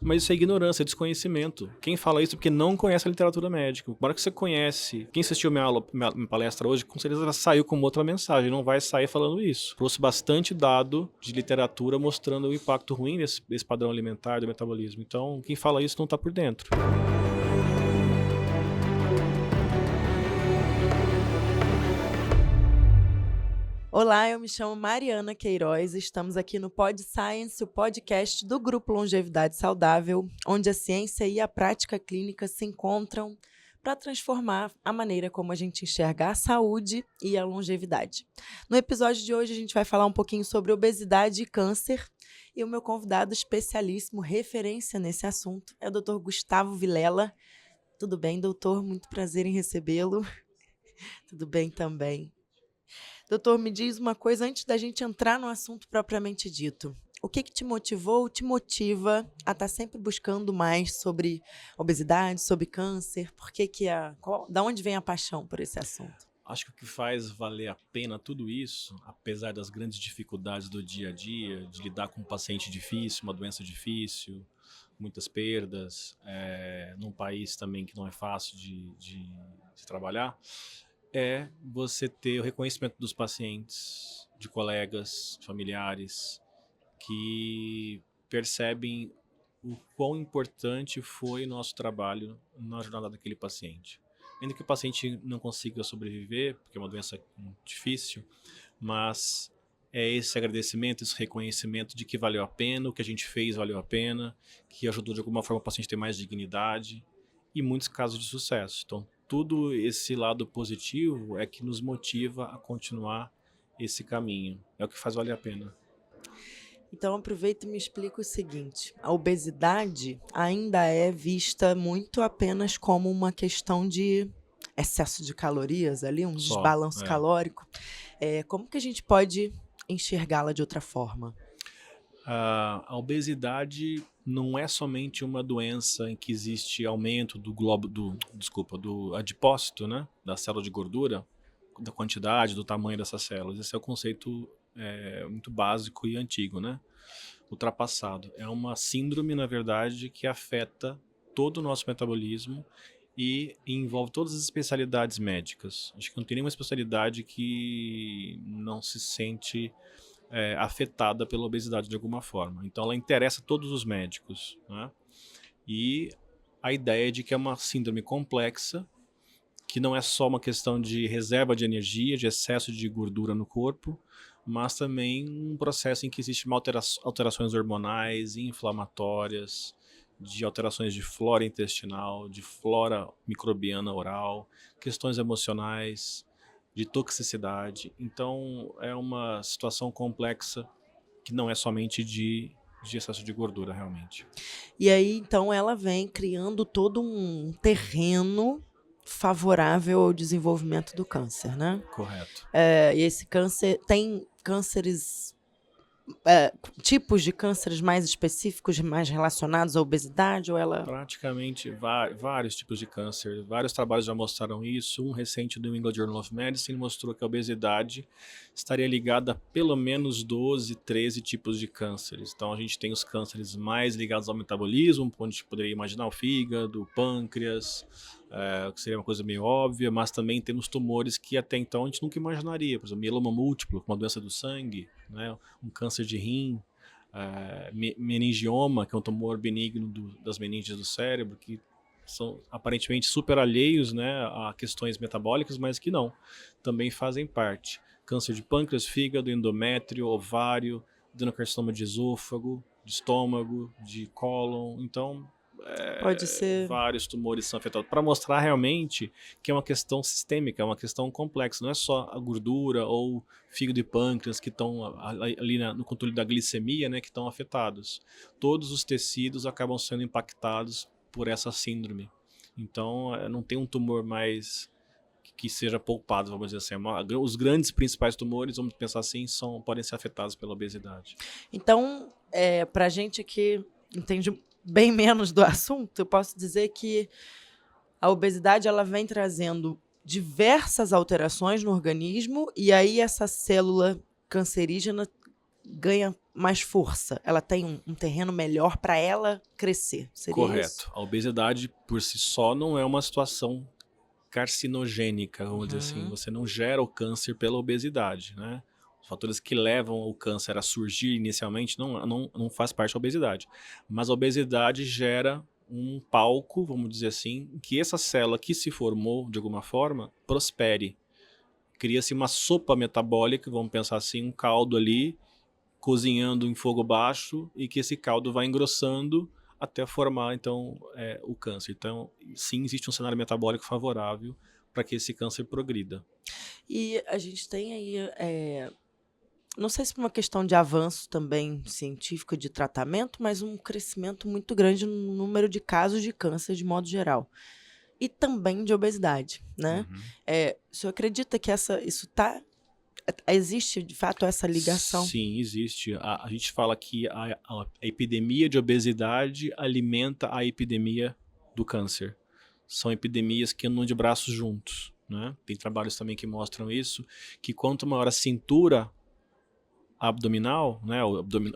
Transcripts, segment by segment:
Mas isso é ignorância, é desconhecimento. Quem fala isso é porque não conhece a literatura médica. Na hora que você conhece, quem assistiu minha palestra hoje, com certeza já saiu com outra mensagem, não vai sair falando isso. Trouxe bastante dado de literatura mostrando o impacto ruim desse padrão alimentar, do metabolismo. Então, quem fala isso não está por dentro. Olá, eu me chamo Mariana Queiroz e estamos aqui no Pod Science, o podcast do Grupo Longevidade Saudável, onde a ciência e a prática clínica se encontram para transformar a maneira como a gente enxerga a saúde e a longevidade. No episódio de hoje a gente vai falar um pouquinho sobre obesidade e câncer e o meu convidado especialíssimo, referência nesse assunto, é o Dr. Gustavo Vilela. Tudo bem, doutor? Muito prazer em recebê-lo. Tudo bem também. Doutor, me diz uma coisa antes da gente entrar no assunto propriamente dito. O que te motivou, te motiva a estar sempre buscando mais sobre obesidade, sobre câncer? Da onde vem a paixão por esse assunto? Acho que o que faz valer a pena tudo isso, apesar das grandes dificuldades do dia a dia, de lidar com um paciente difícil, uma doença difícil, muitas perdas, num país também que não é fácil de se trabalhar, é você ter o reconhecimento dos pacientes, de colegas, familiares, que percebem o quão importante foi o nosso trabalho na jornada daquele paciente. Ainda que o paciente não consiga sobreviver, porque é uma doença difícil, mas é esse agradecimento, esse reconhecimento de que valeu a pena, o que a gente fez valeu a pena, que ajudou de alguma forma o paciente a ter mais dignidade e muitos casos de sucesso. Então, tudo esse lado positivo é que nos motiva a continuar esse caminho. É o que faz valer a pena. Então, aproveita e me explica o seguinte. A obesidade ainda é vista muito apenas como uma questão de excesso de calorias ali, um desbalanço calórico. Como que a gente pode enxergá-la de outra forma? A obesidade não é somente uma doença em que existe aumento do adipócito, né, da célula de gordura, da quantidade, do tamanho dessas células. Esse é o conceito muito básico e antigo, né, ultrapassado. É uma síndrome, na verdade, que afeta todo o nosso metabolismo e envolve todas as especialidades médicas. Acho que não tem nenhuma especialidade que não se sente afetada pela obesidade de alguma forma. Então ela interessa a todos os médicos, né? E a ideia de que é uma síndrome complexa, que não é só uma questão de reserva de energia, de excesso de gordura no corpo, mas também um processo em que existem alterações hormonais, inflamatórias, de alterações de flora intestinal, de flora microbiana oral, questões emocionais, de toxicidade. Então é uma situação complexa que não é somente de excesso de gordura, realmente. E aí, então, ela vem criando todo um terreno favorável ao desenvolvimento do câncer, né? Correto. E esse câncer tem cânceres, tipos de cânceres mais específicos, mais relacionados à obesidade, ou ela... Praticamente vários tipos de câncer. Vários trabalhos já mostraram isso. Um recente do New England Journal of Medicine mostrou que a obesidade estaria ligada a pelo menos 12, 13 tipos de cânceres. Então a gente tem os cânceres mais ligados ao metabolismo, onde a gente poderia imaginar o fígado, o pâncreas, que seria uma coisa meio óbvia, mas também temos tumores que até então a gente nunca imaginaria. Por exemplo, mieloma múltiplo, uma doença do sangue, né? Um câncer de rim, meningioma, que é um tumor benigno das meninges do cérebro, que são aparentemente super alheios, né, a questões metabólicas, mas que não, também fazem parte. Câncer de pâncreas, fígado, endométrio, ovário, adenocarcinoma de esôfago, de estômago, de cólon. Então, Pode ser... vários tumores são afetados, para mostrar realmente que é uma questão sistêmica, é uma questão complexa, não é só a gordura ou fígado e pâncreas que estão ali no controle da glicemia, né, que estão afetados. Todos os tecidos acabam sendo impactados por essa síndrome. Então, não tem um tumor mais que seja poupado, vamos dizer assim. Os grandes principais tumores, vamos pensar assim, podem ser afetados pela obesidade. Então, para a gente que entende bem menos do assunto, eu posso dizer que a obesidade ela vem trazendo diversas alterações no organismo e aí essa célula cancerígena ganha mais força? Ela tem um terreno melhor para ela crescer? Seria Correto. isso? A obesidade por si só não é uma situação carcinogênica, vamos dizer assim. Você não gera o câncer pela obesidade, né? Os fatores que levam o câncer a surgir inicialmente não faz parte da obesidade. Mas a obesidade gera um palco, vamos dizer assim, em que essa célula que se formou, de alguma forma, prospere. Cria-se uma sopa metabólica, vamos pensar assim, um caldo ali, cozinhando em fogo baixo, e que esse caldo vai engrossando até formar, então, o câncer. Então, sim, existe um cenário metabólico favorável para que esse câncer progrida. E a gente tem aí, não sei se por uma questão de avanço também científico de tratamento, mas um crescimento muito grande no número de casos de câncer de modo geral. E também de obesidade, né? O senhor acredita que existe de fato essa ligação? Sim, existe. A gente fala que a epidemia de obesidade alimenta a epidemia do câncer. São epidemias que andam de braços juntos, né? Tem trabalhos também que mostram isso, que quanto maior a cintura abdominal, né,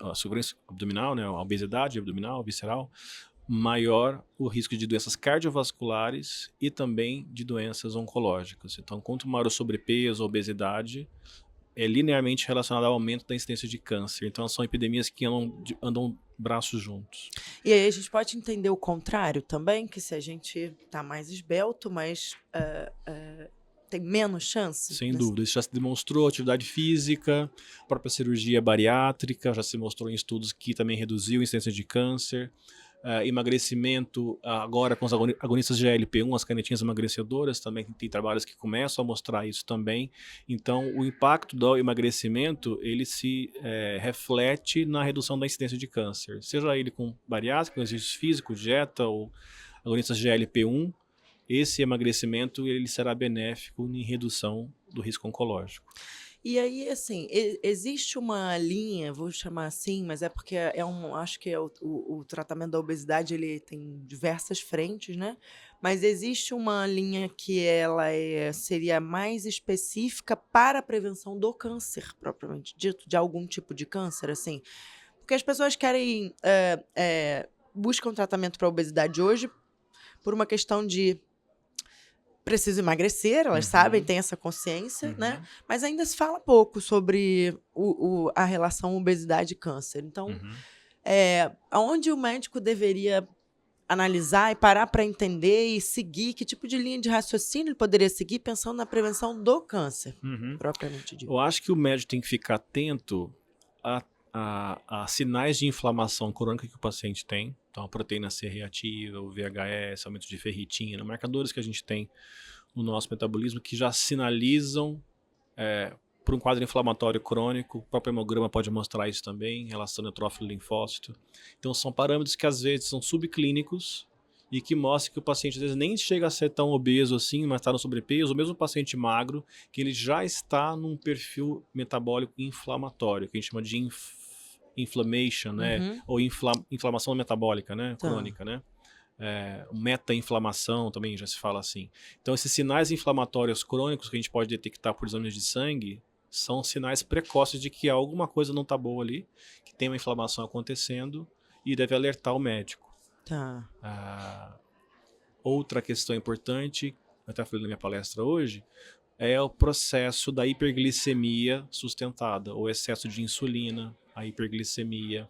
a segurança abdominal, né, a obesidade abdominal, visceral, maior o risco de doenças cardiovasculares e também de doenças oncológicas. Então, quanto maior o sobrepeso, a obesidade, é linearmente relacionado ao aumento da incidência de câncer. Então, são epidemias que andam braços juntos. E aí a gente pode entender o contrário também, que se a gente está mais esbelto, mas tem menos chance? Sem dúvida. Isso já se demonstrou, atividade física, a própria cirurgia bariátrica, já se mostrou em estudos que também reduziu a incidência de câncer. Emagrecimento, agora com os agonistas de GLP-1, as canetinhas emagrecedoras, também tem trabalhos que começam a mostrar isso também. Então, o impacto do emagrecimento, ele se reflete na redução da incidência de câncer, seja ele com bariátrica, exercício físico, dieta ou agonistas de GLP-1, esse emagrecimento ele será benéfico em redução do risco oncológico. E aí, assim, existe uma linha, vou chamar assim, mas é porque acho que o tratamento da obesidade ele tem diversas frentes, né? Mas existe uma linha que ela seria mais específica para a prevenção do câncer, propriamente dito, de algum tipo de câncer, assim. Porque as pessoas querem, buscam tratamento para a obesidade hoje por uma questão de preciso emagrecer, elas sabem, têm essa consciência, né? Mas ainda se fala pouco sobre a relação obesidade e câncer. Então, aonde o médico deveria analisar e parar para entender e seguir, que tipo de linha de raciocínio ele poderia seguir pensando na prevenção do câncer, propriamente dito? Eu acho que o médico tem que ficar atento a sinais de inflamação crônica que o paciente tem. Então, a proteína C reativa, o VHS, aumento de ferritina, marcadores que a gente tem no nosso metabolismo que já sinalizam por um quadro inflamatório crônico. O próprio hemograma pode mostrar isso também, relação neutrófilo e linfócito. Então, são parâmetros que às vezes são subclínicos e que mostram que o paciente às vezes nem chega a ser tão obeso assim, mas está no sobrepeso, ou mesmo o paciente magro, que ele já está num perfil metabólico inflamatório, que a gente chama de inflammation, né? Ou inflamação metabólica, né? Crônica, né? Meta-inflamação também já se fala assim. Então, esses sinais inflamatórios crônicos que a gente pode detectar por exames de sangue são sinais precoces de que alguma coisa não está boa ali, que tem uma inflamação acontecendo e deve alertar o médico. Outra questão importante, eu até falei na minha palestra hoje, é o processo da hiperglicemia sustentada, ou excesso de insulina, a hiperglicemia,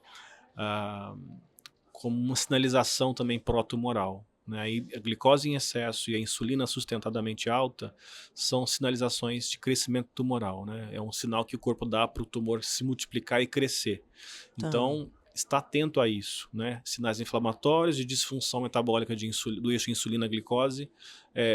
como uma sinalização também pró-tumoral, né? A glicose em excesso e a insulina sustentadamente alta são sinalizações de crescimento tumoral, né? É um sinal que o corpo dá para o tumor se multiplicar e crescer. Então, está atento a isso, né? Sinais inflamatórios de disfunção metabólica do eixo insulina-glicose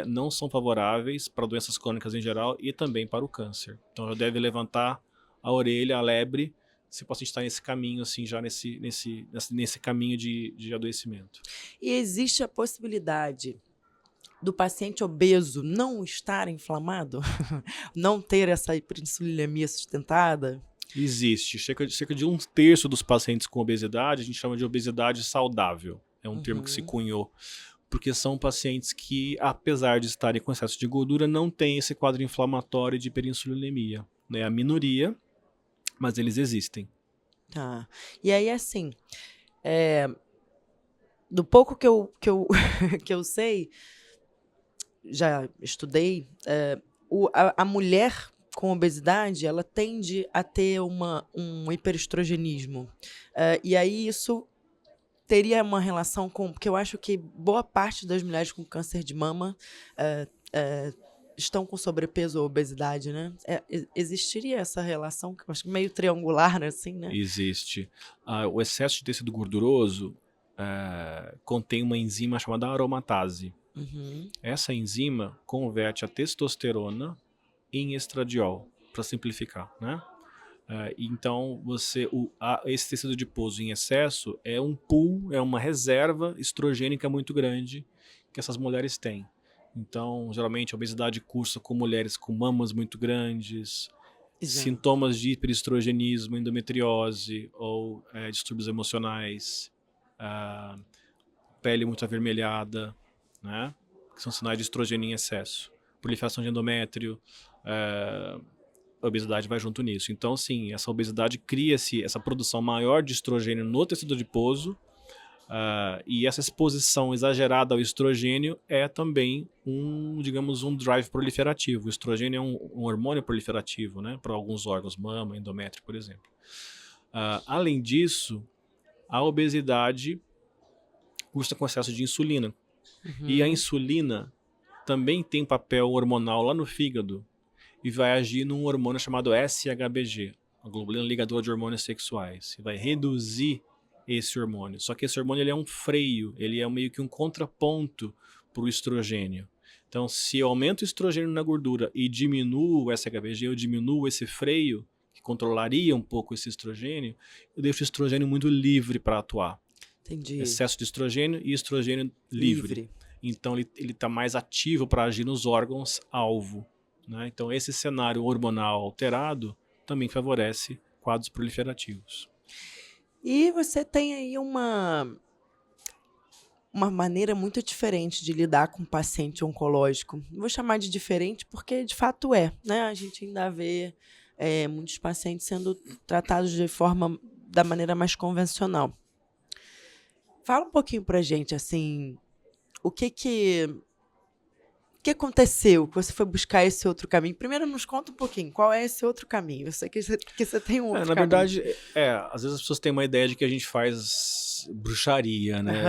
não são favoráveis para doenças crônicas em geral e também para o câncer. Então, já deve levantar a orelha, a lebre, se o paciente está nesse caminho, assim, já nesse caminho de adoecimento. E existe a possibilidade do paciente obeso não estar inflamado? Não ter essa hiperinsulinemia sustentada? Existe. Cerca de 1/3 dos pacientes com obesidade, a gente chama de obesidade saudável. É um termo que se cunhou. Porque são pacientes que, apesar de estarem com excesso de gordura, não têm esse quadro inflamatório de hiperinsulinemia. É a minoria, mas eles existem. Tá. E aí, assim, do pouco que eu sei, já estudei, a mulher com obesidade, ela tende a ter um hiperestrogenismo. E aí isso teria uma relação com... Porque eu acho que boa parte das mulheres com câncer de mama estão com sobrepeso ou obesidade, né? Existiria essa relação, que eu acho meio triangular, assim, né? Existe. O excesso de tecido gorduroso contém uma enzima chamada aromatase. Uhum. Essa enzima converte a testosterona em estradiol, para simplificar, né? Então, esse tecido adiposo em excesso é um pool, é uma reserva estrogênica muito grande que essas mulheres têm. Então, geralmente, a obesidade cursa com mulheres com mamas muito grandes, Exato. sintomas de hiperestrogenismo, endometriose ou distúrbios emocionais, pele muito avermelhada, né? Que são sinais de estrogênio em excesso. Proliferação de endométrio, a obesidade vai junto nisso. Então, sim, essa obesidade cria-se essa produção maior de estrogênio no tecido adiposo, e essa exposição exagerada ao estrogênio é também digamos, um drive proliferativo. O estrogênio é um hormônio proliferativo, né, para alguns órgãos, mama, endométrio, por exemplo. Além disso, a obesidade cursa com excesso de insulina. Uhum. E a insulina também tem papel hormonal lá no fígado e vai agir num hormônio chamado SHBG, a globulina ligadora de hormônios sexuais, e vai reduzir esse hormônio. Só que esse hormônio ele é um freio, ele é meio que um contraponto para o estrogênio. Então, se eu aumento o estrogênio na gordura e diminuo o SHBG, eu diminuo esse freio, que controlaria um pouco esse estrogênio, eu deixo o estrogênio muito livre para atuar. Entendi. Excesso de estrogênio e estrogênio livre. Então, ele está mais ativo para agir nos órgãos-alvo. Né? Então, esse cenário hormonal alterado também favorece quadros proliferativos. E você tem aí uma maneira muito diferente de lidar com o paciente oncológico. Vou chamar de diferente porque, de fato, né? A gente ainda vê muitos pacientes sendo tratados da maneira mais convencional. Fala um pouquinho pra gente, assim, o que aconteceu que você foi buscar esse outro caminho? Primeiro, nos conta um pouquinho, qual é esse outro caminho? Eu sei que você tem um outro Na caminho. verdade, às vezes as pessoas têm uma ideia de que a gente faz bruxaria, né?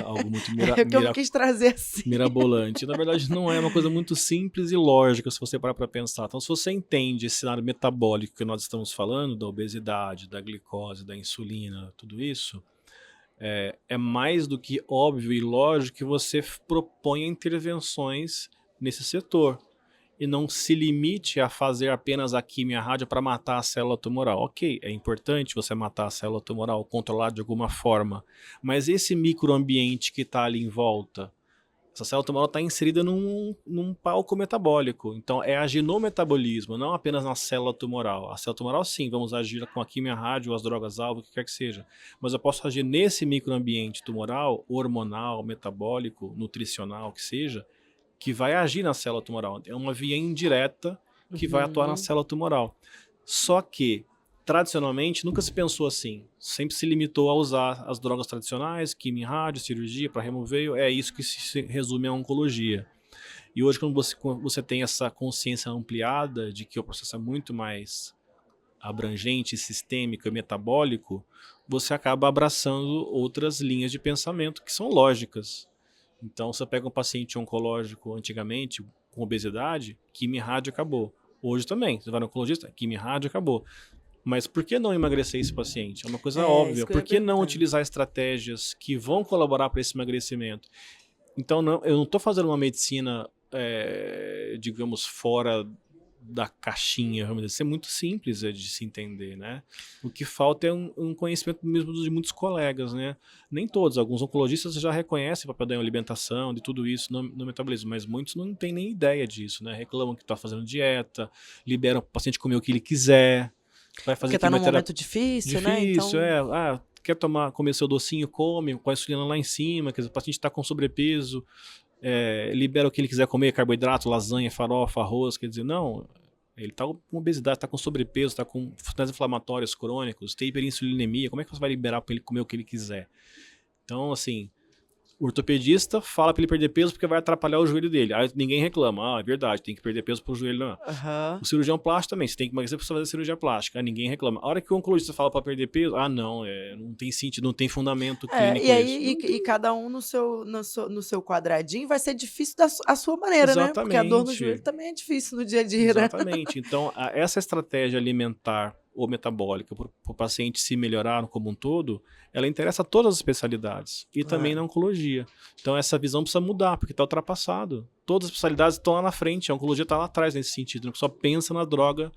Algo muito que eu quis trazer assim. mirabolante. Na verdade, não é uma coisa muito simples e lógica se você parar para pensar. Então, se você entende esse cenário metabólico que nós estamos falando, da obesidade, da glicose, da insulina, tudo isso, é mais do que óbvio e lógico que você proponha intervenções nesse setor e não se limite a fazer apenas a quimio e a rádio para matar a célula tumoral. Ok, é importante você matar a célula tumoral, controlar de alguma forma, mas esse microambiente que está ali em volta, essa célula tumoral está inserida num palco metabólico, então é agir no metabolismo, não apenas na célula tumoral. A célula tumoral, sim, vamos agir com a quimio, a rádio, as drogas-alvo, o que quer que seja, mas eu posso agir nesse microambiente tumoral, hormonal, metabólico, nutricional, que seja, que vai agir na célula tumoral. É uma via indireta que vai atuar na célula tumoral. Só que, tradicionalmente, nunca se pensou assim. Sempre se limitou a usar as drogas tradicionais, quimio, rádio, cirurgia para remover. É isso que se resume a oncologia. E hoje, quando você tem essa consciência ampliada de que o processo é muito mais abrangente, sistêmico e metabólico, você acaba abraçando outras linhas de pensamento que são lógicas. Então, você pega um paciente oncológico antigamente, com obesidade, quimio e rádio acabou. Hoje também, você vai no oncologista, quimio e rádio acabou. Mas por que não emagrecer esse paciente? É uma coisa óbvia. Por que não utilizar estratégias que vão colaborar para esse emagrecimento? Então, eu não estou fazendo uma medicina, digamos, fora da caixinha, vamos dizer. Isso é muito simples de se entender, né? O que falta é um conhecimento mesmo de muitos colegas, né? Nem todos, alguns oncologistas já reconhecem o papel da alimentação, de tudo isso no metabolismo, mas muitos não têm nem ideia disso, né? Reclamam que está fazendo dieta, liberam o paciente comer o que ele quiser, vai fazer porque está num momento difícil, né? Difícil, quer comer seu docinho, come, com a insulina lá em cima, quer dizer, o paciente está com sobrepeso, libera o que ele quiser comer, carboidrato, lasanha, farofa, arroz, quer dizer, não, Ele está com obesidade, está com sobrepeso, está com sintomas inflamatórios crônicos, tem hiperinsulinemia, como é que você vai liberar para ele comer o que ele quiser? Então, assim, o ortopedista fala para ele perder peso porque vai atrapalhar o joelho dele. Aí ninguém reclama. É verdade, tem que perder peso pro joelho não. Uhum. O cirurgião plástico também, você tem que emagrecer para fazer cirurgia plástica. Aí ninguém reclama. A hora que o oncologista fala para perder peso, não, não tem sentido, não tem fundamento clínico E aí, isso. e cada um no seu quadradinho vai ser difícil a sua maneira, né? Porque a dor no Exatamente. joelho também é difícil no dia a dia, né? Exatamente. Então, essa estratégia alimentar ou metabólica para o paciente se melhorar como um todo, ela interessa a todas as especialidades e também na oncologia. Então, essa visão precisa mudar, porque está ultrapassado. Todas as especialidades estão lá na frente, a oncologia está lá atrás nesse sentido. Só pensa na droga,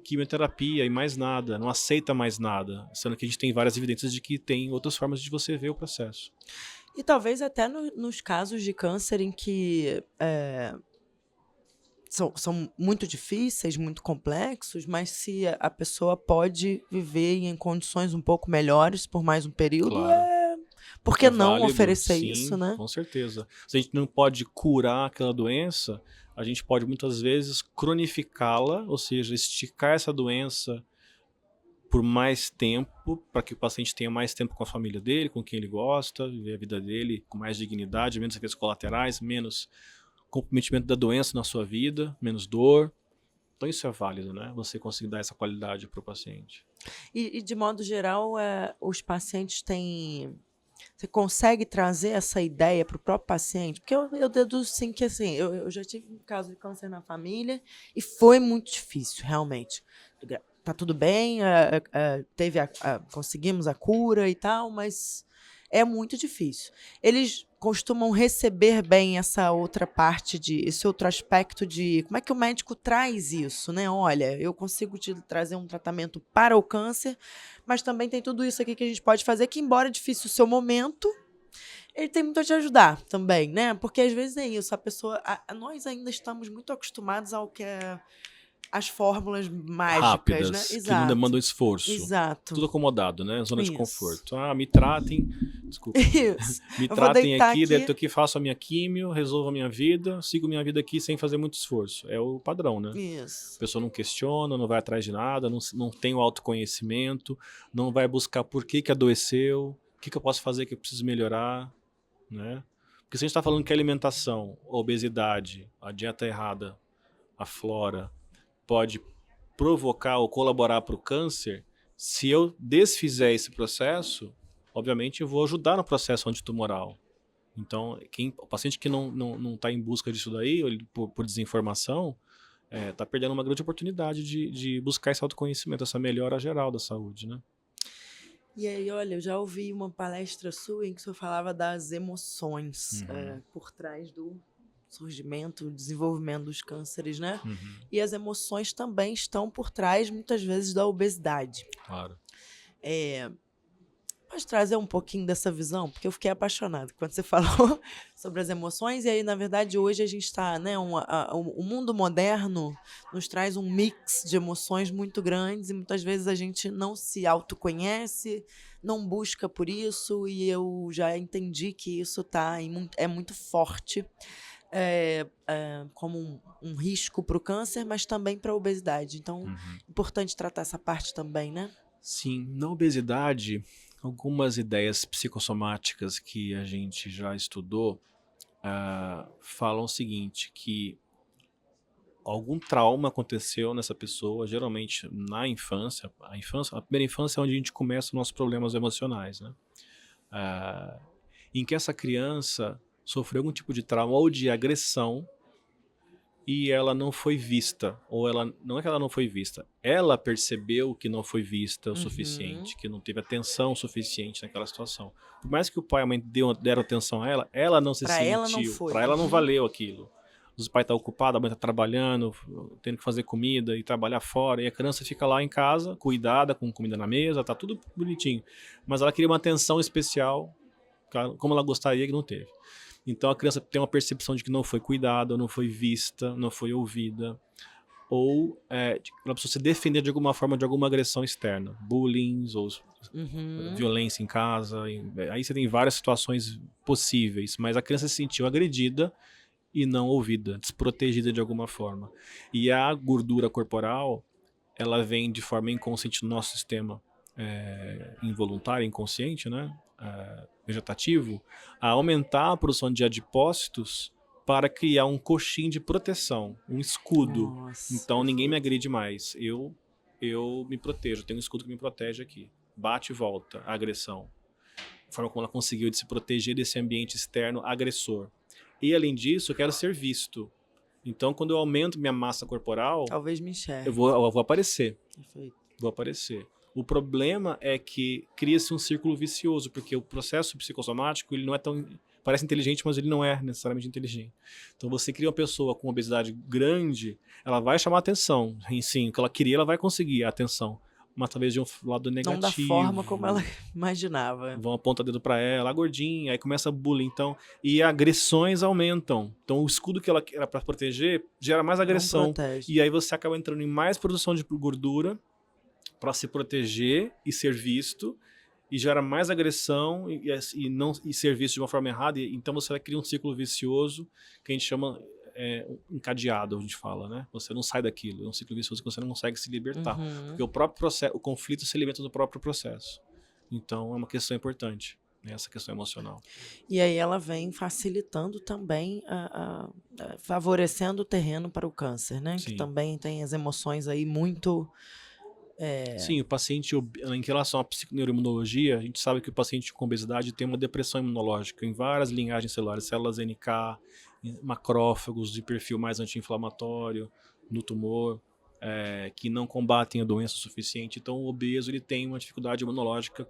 quimioterapia e mais nada, não aceita mais nada, sendo que a gente tem várias evidências de que tem outras formas de você ver o processo. E talvez até nos casos de câncer em que são muito difíceis, muito complexos, mas se a pessoa pode viver em condições um pouco melhores por mais um período, Claro. por que não válido, oferecer sim, isso, né? Com certeza. Se a gente não pode curar aquela doença, a gente pode muitas vezes cronificá-la, ou seja, esticar essa doença por mais tempo, para que o paciente tenha mais tempo com a família dele, com quem ele gosta, viver a vida dele com mais dignidade, menos efeitos colaterais, menos comprometimento da doença na sua vida, menos dor. Então isso é válido, né? Você conseguir dar essa qualidade para o paciente. E de modo geral, os pacientes têm... Você consegue trazer essa ideia para o próprio paciente? Porque eu deduzo sim que assim, eu já tive um caso de câncer na família e foi muito difícil, realmente. Tá tudo bem, conseguimos a cura e tal, mas é muito difícil. Eles costumam receber bem essa outra parte, esse outro aspecto de como é que o médico traz isso, né? Olha, eu consigo te trazer um tratamento para o câncer, mas também tem tudo isso aqui que a gente pode fazer, que embora é difícil o seu momento, ele tem muito a te ajudar também, né? Porque às vezes é isso, nós ainda estamos muito acostumados ao que as fórmulas mágicas, rápidas, né? que Exato. não demandam esforço. Exato. Tudo acomodado, né? Zona Isso. de conforto. Me tratem, desculpa. Isso. Me tratem aqui, dentro aqui, faço a minha químio, resolvo a minha vida, sigo minha vida aqui sem fazer muito esforço. É o padrão, né? Isso. A pessoa não questiona, não vai atrás de nada, não tem o autoconhecimento, não vai buscar por que adoeceu, o que eu posso fazer que eu preciso melhorar, né? Porque se a gente está falando que a alimentação, a obesidade, a dieta errada, a flora, pode provocar ou colaborar para o câncer, se eu desfizer esse processo, obviamente eu vou ajudar no processo antitumoral. Então, o paciente que não está em busca disso daí, ou por desinformação, está perdendo uma grande oportunidade de buscar esse autoconhecimento, essa melhora geral da saúde, né? E aí, olha, eu já ouvi uma palestra sua em que o senhor falava das emoções por trás do surgimento, desenvolvimento dos cânceres, né? E as emoções também estão por trás, muitas vezes, da obesidade. Claro. Pode trazer um pouquinho dessa visão? Porque eu fiquei apaixonada quando você falou sobre as emoções. E aí, na verdade, hoje a gente está, né? O mundo moderno nos traz um mix de emoções muito grandes e muitas vezes a gente não se autoconhece, não busca por isso. E eu já entendi que isso é muito forte. Como um risco para o câncer, mas também para a obesidade. Então, é importante tratar essa parte também, né? Sim, na obesidade, algumas ideias psicossomáticas que a gente já estudou falam o seguinte, que algum trauma aconteceu nessa pessoa, geralmente na infância. A primeira infância é onde a gente começa os nossos problemas emocionais, né? Em que essa criança sofreu algum tipo de trauma ou de agressão e ela não foi vista, não é que ela não foi vista, ela percebeu que não foi vista o suficiente, que não teve atenção suficiente naquela situação. Por mais que o pai e a mãe deram atenção a ela não se sentiu, ela não foi. Para ela não valeu aquilo. Os pais estão ocupados, a mãe está trabalhando, tendo que fazer comida e trabalhar fora, e a criança fica lá em casa, cuidada, com comida na mesa, tá tudo bonitinho. Mas ela queria uma atenção especial, como ela gostaria, que não teve. Então a criança tem uma percepção de que não foi cuidada, não foi vista, não foi ouvida, ou ela precisa se defender de alguma forma de alguma agressão externa, bullying ou violência em casa. Aí você tem várias situações possíveis, mas a criança se sentiu agredida e não ouvida, desprotegida de alguma forma. E a gordura corporal, ela vem de forma inconsciente no nosso sistema involuntário, inconsciente, né? Vegetativo, a aumentar a produção de adipócitos para criar um coxim de proteção, um escudo. Nossa, Então ninguém me perfeito. agride mais. Eu me protejo, tenho um escudo que me protege aqui. Bate e volta, a agressão. A forma como ela conseguiu de se proteger desse ambiente externo agressor. E além disso, eu quero ser visto. Então, quando eu aumento minha massa corporal, Talvez me enxergue. eu vou aparecer. Perfeito. Vou aparecer. O problema é que cria-se um círculo vicioso, porque o processo psicossomático, ele não é tão... Parece inteligente, mas ele não é necessariamente inteligente. Então, você cria uma pessoa com obesidade grande, ela vai chamar atenção. Sim, o que ela queria, ela vai conseguir a atenção. Mas talvez de um lado negativo. Não da forma como ela imaginava. Vão apontar dedo pra ela, a gordinha, aí começa bullying, então, e agressões aumentam. Então o escudo que ela era pra proteger gera mais agressão. Não protege. E aí você acaba entrando em mais produção de gordura pra se proteger e ser visto, e gera mais agressão e ser visto de uma forma errada. E, então você cria um ciclo vicioso que a gente chama encadeado, a gente fala, né? Você não sai daquilo, é um ciclo vicioso que você não consegue se libertar. Porque o próprio processo, o conflito se alimenta do próprio processo. Então é uma questão importante, né? Essa questão emocional. E aí ela vem facilitando também, favorecendo o terreno para o câncer, né? Sim. Que também tem as emoções aí muito... Sim, o paciente, em relação à psiconeuroimunologia, a gente sabe que o paciente com obesidade tem uma depressão imunológica em várias linhagens celulares, células NK, macrófagos de perfil mais anti-inflamatório no tumor, que não combatem a doença o suficiente. Então o obeso ele tem uma dificuldade imunológica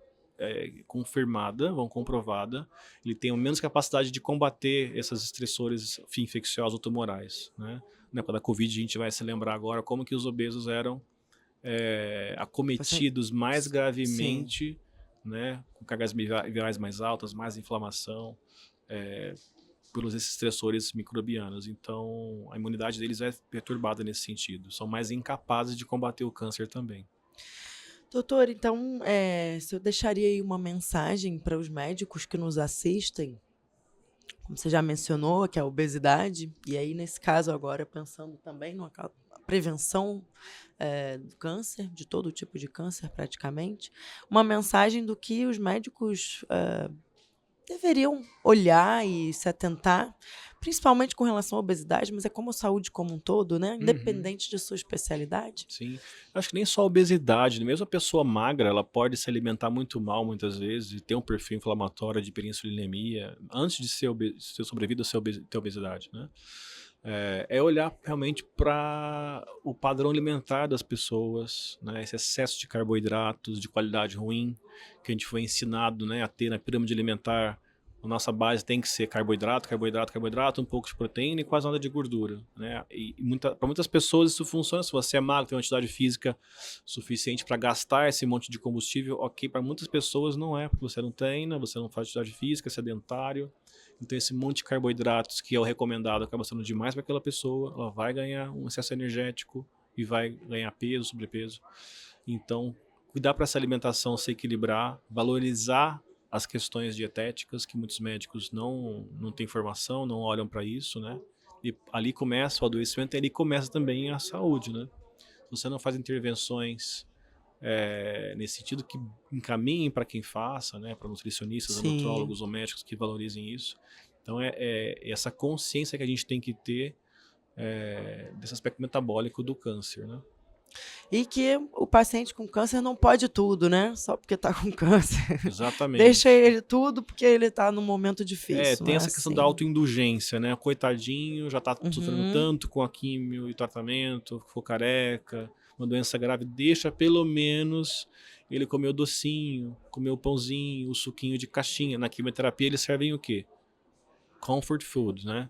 confirmada, comprovada, ele tem menos capacidade de combater esses estressores infecciosos ou tumorais, né? Na época da Covid a gente vai se lembrar agora como que os obesos eram acometidos mais gravemente, né, com cargas virais mais altas, mais inflamação, pelos esses estressores microbianos. Então, a imunidade deles é perturbada nesse sentido. São mais incapazes de combater o câncer também. Doutor, então, se eu deixaria aí uma mensagem para os médicos que nos assistem, como você já mencionou, que é a obesidade, e aí nesse caso agora pensando também na prevenção do câncer, de todo tipo de câncer praticamente, uma mensagem do que os médicos deveriam olhar e se atentar, principalmente com relação à obesidade, mas é como a saúde como um todo, né? Independente de sua especialidade. Sim. Acho que nem só a obesidade, mesmo a pessoa magra, ela pode se alimentar muito mal muitas vezes e ter um perfil inflamatório de hiperinsulinemia antes de ser sobrevivido a ter obesidade, né? Olhar realmente para o padrão alimentar das pessoas, né? Esse excesso de carboidratos de qualidade ruim que a gente foi ensinado, né, a ter na pirâmide alimentar. A nossa base tem que ser carboidrato, carboidrato, carboidrato, um pouco de proteína e quase nada de gordura, né? E para muitas pessoas isso funciona. Se você é magro, tem uma atividade física suficiente para gastar esse monte de combustível, ok. Para muitas pessoas não é, porque você não treina, você não faz atividade física, é sedentário. Então esse monte de carboidratos que é o recomendado acaba sendo demais para aquela pessoa, ela vai ganhar um excesso energético e vai ganhar peso, sobrepeso. Então, cuidar para essa alimentação se equilibrar, valorizar as questões dietéticas, que muitos médicos não têm formação, não olham para isso, né? E ali começa o adoecimento e ali começa também a saúde, né? Se você não faz intervenções nesse sentido que encaminhem para quem faça, né, para nutricionistas, nutrólogos ou médicos que valorizem isso. Então essa consciência que a gente tem que ter desse aspecto metabólico do câncer, né? E que o paciente com câncer não pode tudo, né? Só porque está com câncer. Exatamente. Deixa ele tudo porque ele está num momento difícil. Tem essa questão da autoindulgência, né? Coitadinho, já está sofrendo tanto com a químio e tratamento, ficou careca, uma doença grave, deixa pelo menos ele comer o docinho, comer o pãozinho, o suquinho de caixinha. Na quimioterapia eles servem o quê? Comfort food, né?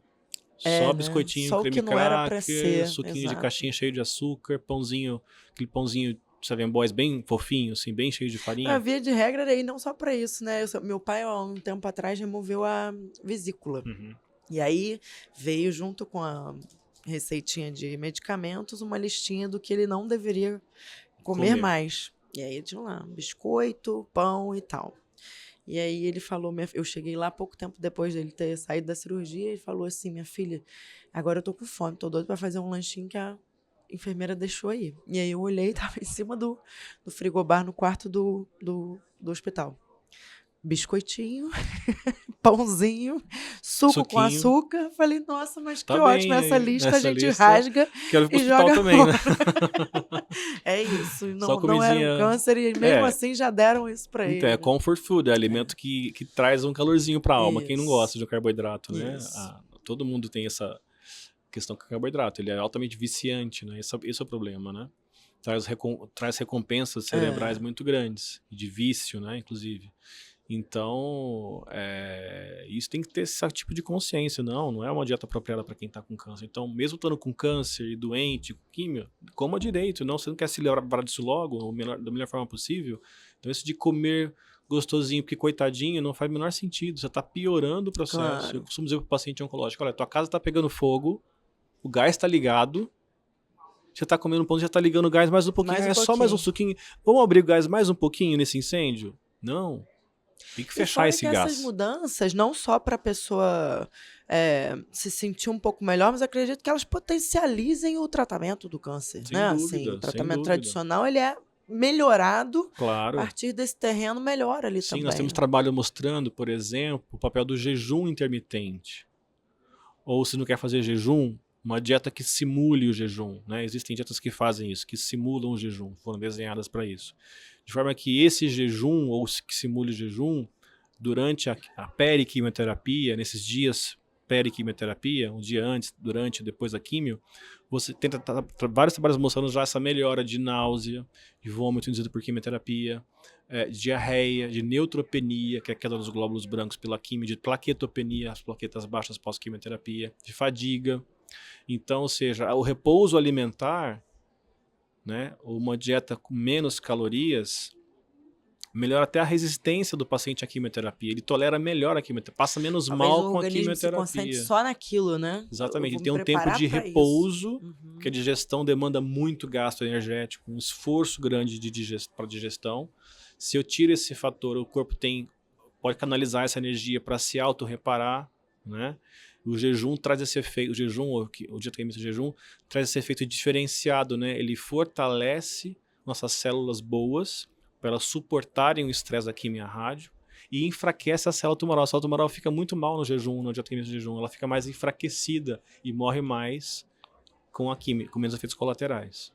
Só biscoitinho, só creme o que não era pra cracker, ser, suquinho exato. de caixinha cheio de açúcar, pãozinho, aquele pãozinho Seven Boys bem fofinho, assim, bem cheio de farinha. A via de regra e não só pra isso, né? Meu pai, há um tempo atrás, removeu a vesícula. E aí veio junto com a receitinha de medicamentos uma listinha do que ele não deveria comer mais. E aí tinha lá biscoito, pão e tal. E aí ele falou, eu cheguei lá pouco tempo depois dele ter saído da cirurgia, e falou assim, minha filha, agora eu tô com fome, tô doido pra fazer um lanchinho que a enfermeira deixou aí. E aí eu olhei, tava em cima do frigobar no quarto do hospital. Biscoitinho, pãozinho, suco com Suquinho. açúcar. Falei, nossa, mas Tá que bem ótimo essa aí, lista, a nessa gente lista. rasga Quero ir pro e hospital joga também, né? É isso, Só não era um comidinha. câncer e mesmo assim já deram isso pra Então, ele. é comfort food, é alimento que traz um calorzinho pra alma. Quem não Isso. gosta de um carboidrato, né? Isso. Todo mundo tem essa questão com o carboidrato. Ele é altamente viciante, né? Esse é o problema, né? Traz recompensas cerebrais muito grandes, de vício, né? Inclusive. Então, isso tem que ter esse tipo de consciência. Não é uma dieta apropriada para quem está com câncer. Então, mesmo estando com câncer e doente, com químio, coma direito. Não, você não quer se livrar disso logo, da melhor forma possível. Então, isso de comer gostosinho, porque coitadinho, não faz o menor sentido. Você está piorando o processo. Claro. Eu costumo dizer para o paciente oncológico, olha, tua casa está pegando fogo, o gás está ligado, você está comendo pão, já está ligando o gás mais um pouquinho. Só mais um suquinho. Vamos abrir o gás mais um pouquinho nesse incêndio? Não. Tem que fechar esse gás. Essas mudanças, não só para a pessoa se sentir um pouco melhor, mas acredito que elas potencializem o tratamento do câncer. Sem né? dúvida, Assim, o sem tratamento dúvida. tradicional ele é melhorado Claro. a partir desse terreno melhor ali Sim, também. nós temos trabalho mostrando, por exemplo, o papel do jejum intermitente. Ou se não quer fazer jejum, uma dieta que simule o jejum. Né? Existem dietas que fazem isso, que simulam o jejum, foram desenhadas para isso. De forma que esse jejum, ou que simule o jejum, durante a periquimioterapia, nesses dias periquimioterapia, um dia antes, durante e depois da químio, você tenta vários trabalhos mostrando já essa melhora de náusea, de vômito induzido por quimioterapia, de diarreia, de neutropenia, que é a queda dos glóbulos brancos pela quimio, de plaquetopenia, as plaquetas baixas pós-quimioterapia, de fadiga. Então, ou seja, o repouso alimentar, né, uma dieta com menos calorias, melhora até a resistência do paciente à quimioterapia. Ele tolera melhor a quimioterapia, passa menos mal com a quimioterapia. Se concentre só naquilo, né? Exatamente. Ele tem um tempo de repouso, porque a digestão demanda muito gasto energético, um esforço grande para digestão. Se eu tiro esse fator, o corpo pode canalizar essa energia para se autorreparar, né? O jejum traz esse efeito, o dieta química de jejum traz esse efeito diferenciado, né? Ele fortalece nossas células boas para elas suportarem o estresse da quimio rádio e enfraquece a célula tumoral. A célula tumoral fica muito mal no jejum, na dieta química de jejum, ela fica mais enfraquecida e morre mais com a quimio, com menos efeitos colaterais.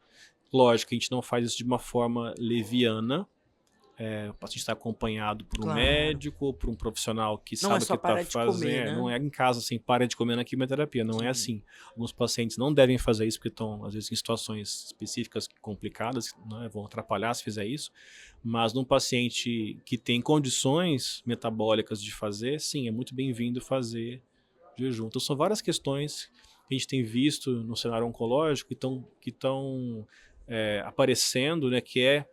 Lógico que a gente não faz isso de uma forma leviana. O paciente está acompanhado por um médico ou por um profissional que sabe o que está fazendo. Comer, né? Não é em casa assim, para de comer na quimioterapia. Não é assim. Alguns pacientes não devem fazer isso porque estão, às vezes, em situações específicas complicadas, né? Vão atrapalhar se fizer isso. Mas num paciente que tem condições metabólicas de fazer, sim, é muito bem-vindo fazer jejum. Então, são várias questões que a gente tem visto no cenário oncológico que estão aparecendo, né? Que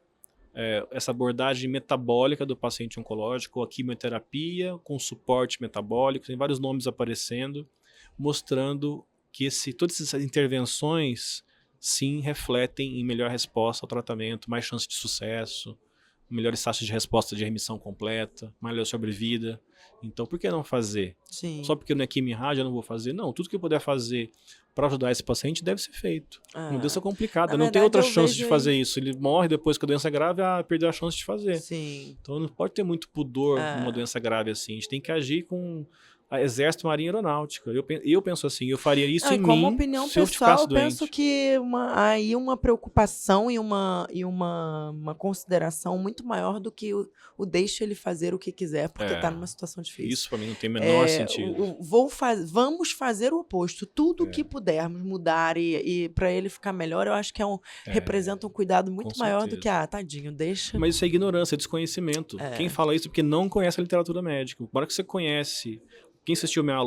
essa abordagem metabólica do paciente oncológico, a quimioterapia com suporte metabólico, tem vários nomes aparecendo, mostrando que todas essas intervenções, sim, refletem em melhor resposta ao tratamento, mais chance de sucesso, melhores taxas de resposta de remissão completa, melhor sobrevida. Então, por que não fazer? Sim. Só porque não é quimio rádio eu não vou fazer? Não, tudo que eu puder fazer para ajudar esse paciente deve ser feito. Uma doença complicada, não tem outra chance de fazer isso. Ele morre depois que a doença é grave, perdeu a chance de fazer. Sim. Então não pode ter muito pudor numa doença grave assim. A gente tem que agir com a Exército, Marinha e Aeronáutica. Eu penso assim, eu faria isso em mim como opinião se eu pessoal, ficasse doente. penso que aí uma preocupação e uma consideração muito maior do que o deixe ele fazer o que quiser, porque está numa situação difícil. Isso para mim não tem o menor sentido. Vamos fazer o oposto. Tudo que pudermos mudar e para ele ficar melhor, eu acho que representa um cuidado muito maior do que, tadinho, deixa. Mas isso é ignorância, é desconhecimento. Quem fala isso é porque não conhece a literatura médica. Na hora que você conhece... Quem assistiu minha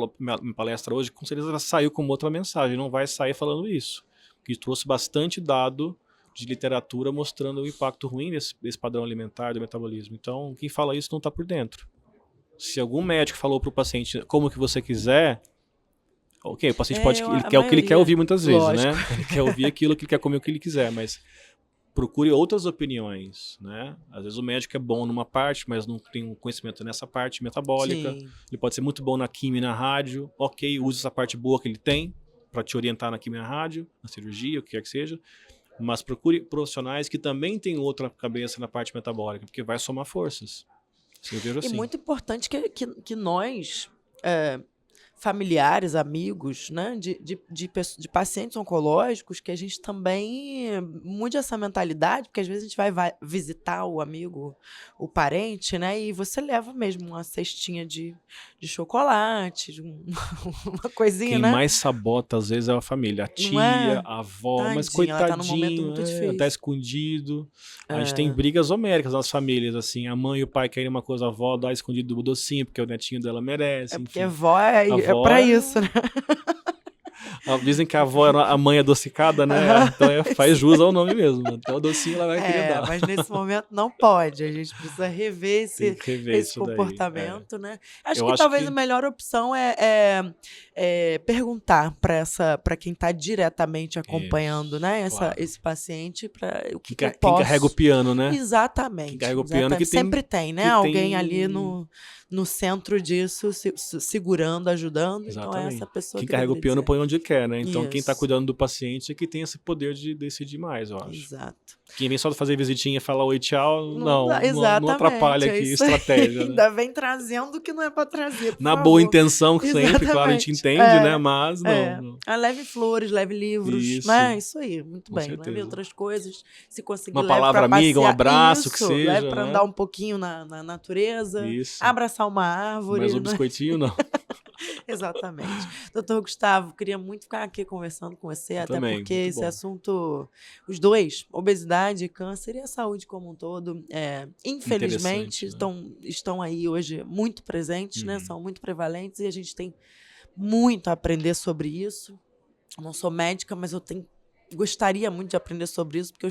palestra hoje, com certeza saiu com outra mensagem, não vai sair falando isso. Que trouxe bastante dado de literatura mostrando o impacto ruim desse padrão alimentar, do metabolismo. Então, quem fala isso não está por dentro. Se algum médico falou para o paciente como que você quiser, ok, o paciente ele quer o que ele quer ouvir muitas vezes, né? Ele quer ouvir aquilo que ele quer comer o que ele quiser, mas procure outras opiniões, né? Às vezes o médico é bom numa parte, mas não tem um conhecimento nessa parte metabólica. Sim. Ele pode ser muito bom na química e na rádio. Ok, use essa parte boa que ele tem para te orientar na química e na rádio, na cirurgia, o que quer que seja. Mas procure profissionais que também têm outra cabeça na parte metabólica, porque vai somar forças. Eu vejo assim. E muito importante que nós, familiares, amigos, né, de pacientes oncológicos, que a gente também mude essa mentalidade, porque às vezes a gente vai visitar o amigo, o parente, né, e você leva mesmo uma cestinha de chocolate, uma coisinha, Quem né? mais sabota, às vezes, é a família. A tia, a avó, mas Tadinha, ela tá num momento coitadinho, muito difícil. tá escondido. A gente tem brigas homéricas nas famílias, assim. A mãe e o pai querem uma coisa, a avó dá escondido do docinho, porque o netinho dela merece. É porque enfim. vó é pra isso, né? Dizem que a avó era a mãe adocicada, né? Então faz jus ao nome mesmo. Então o docinho ela vai querer dar. Mas nesse momento não pode. A gente precisa rever esse comportamento, né? Acho que talvez a melhor opção é perguntar para quem está diretamente acompanhando, né? Esse paciente, o que eu posso... Quem carrega o piano, né? Exatamente. Quem carrega o piano que sempre tem, né? Alguém ali no centro disso, segurando, ajudando. Exatamente. Então é essa pessoa quem carrega o piano põe onde quer, né? Então Isso. quem está cuidando do paciente é que tem esse poder de decidir mais, eu acho. Exato. Quem vem só fazer visitinha e falar oi, tchau, não É atrapalha aqui a estratégia. Né? Ainda vem trazendo o que não é para trazer. Na boa intenção, sempre, claro, a gente entende, né? Mas não. Leve flores, leve livros, isso. Né? Isso aí, muito Com bem. certeza. Leve outras coisas, se conseguir uma palavra amiga, um abraço, que seja. Leve para andar um pouquinho na natureza, isso. Abraçar uma árvore. Mas um biscoitinho, não. Exatamente. Doutor Gustavo, queria muito ficar aqui conversando com você, até também, porque esse assunto, os dois, obesidade, câncer e a saúde como um todo, infelizmente, estão aí hoje muito presentes, né? São muito prevalentes e a gente tem muito a aprender sobre isso. Eu não sou médica, mas gostaria muito de aprender sobre isso, porque eu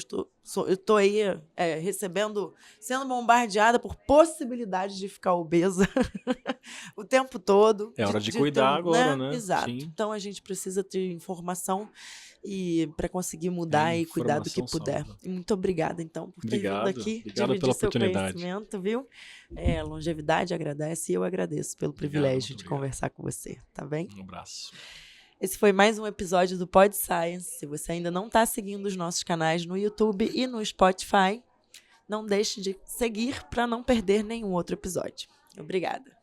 estou aí sendo bombardeada por possibilidades de ficar obesa o tempo todo. É hora de cuidar agora, né? Exato. Sim. Então a gente precisa ter informação para conseguir mudar e cuidar do que puder. E muito obrigada, então, por ter vindo aqui. Obrigado pela oportunidade. Conhecimento, viu? Longevidade agradece e eu agradeço pelo privilégio de conversar com você, tá bem? Um abraço. Esse foi mais um episódio do Pod Science. Se você ainda não está seguindo os nossos canais no YouTube e no Spotify, não deixe de seguir para não perder nenhum outro episódio. Obrigada.